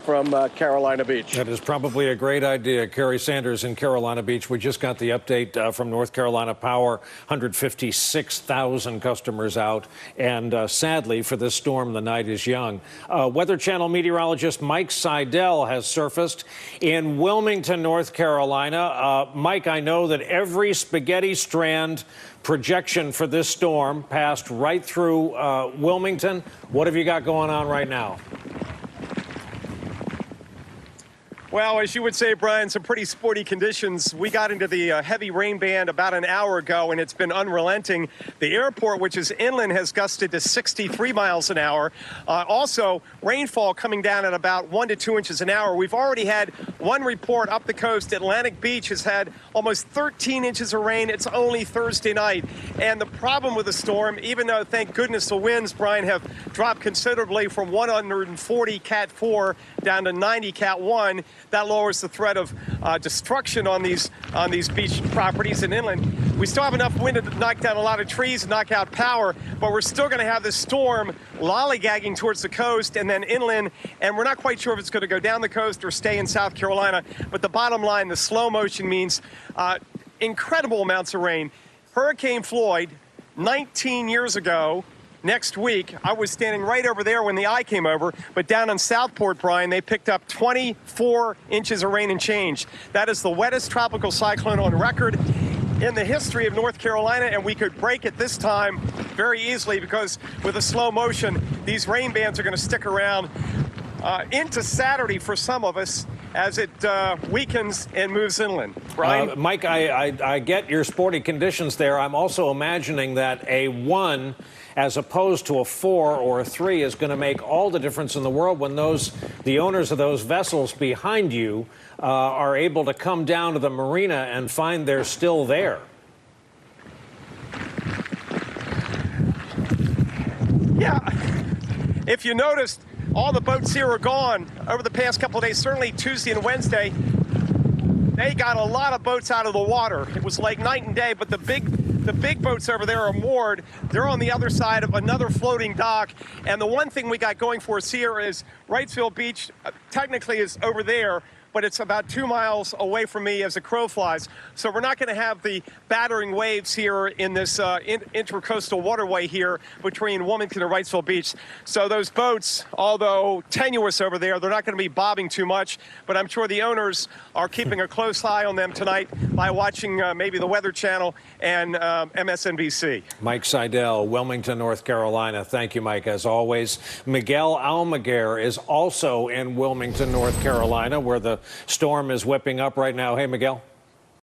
from Carolina Beach. That is probably a great idea. Kerry Sanders in Carolina Beach. We just got the update from North Carolina Power. 156,000 customers out. And sadly, for this storm, the night is young. Weather Channel meteorologist Mike Seidel has surfaced in Wilmington, North Carolina. Mike, I know that every spaghetti strand projection for this storm passed right through Wilmington. What have you got going on right now? Well, as you would say, Brian, some pretty sporty conditions. We got into the heavy rain band about an hour ago, and it's been unrelenting. The airport, which is inland, has gusted to 63 miles an hour. Also, rainfall coming down at about 1 to 2 inches an hour. We've already had one report up the coast. Atlantic Beach has had almost 13 inches of rain. It's only Thursday night. And the problem with the storm, even though, thank goodness, the winds, Brian, have dropped considerably from 140 Cat 4 down to 90 Cat 1, that lowers the threat of destruction on these beach properties and inland. We still have enough wind to knock down a lot of trees and knock out power, but we're still going to have this storm lollygagging towards the coast and then inland, and we're not quite sure if it's going to go down the coast or stay in South Carolina. But the bottom line, the slow motion means incredible amounts of rain. Hurricane Floyd, 19 years ago, next week, I was standing right over there when the eye came over, but down in Southport, Brian, they picked up 24 inches of rain and change. That is the wettest tropical cyclone on record in the history of North Carolina, and we could break it this time very easily because with a slow motion, these rain bands are going to stick around into Saturday for some of us as it weakens and moves inland. Brian? Mike, I get your sporty conditions there. I'm also imagining that a 1 as opposed to a 4 or a 3 is going to make all the difference in the world when the owners of those vessels behind you are able to come down to the marina and find they're still there. Yeah. If you noticed, all the boats here are gone over the past couple of days, certainly Tuesday and Wednesday. They got a lot of boats out of the water. It was like night and day, but the big boats over there are moored. They're on the other side of another floating dock. And the one thing we got going for us here is Wrightsville Beach technically is over there, but it's about 2 miles away from me as a crow flies. So we're not going to have the battering waves here in this intracoastal waterway here between Wilmington and Wrightsville Beach. So those boats, although tenuous over there, they're not going to be bobbing too much, but I'm sure the owners are keeping a close eye on them tonight by watching maybe the Weather Channel and MSNBC. Mike Seidel, Wilmington, North Carolina. Thank you, Mike, as always. Miguel Almaguer is also in Wilmington, North Carolina, where the storm is whipping up right now. Hey, Miguel.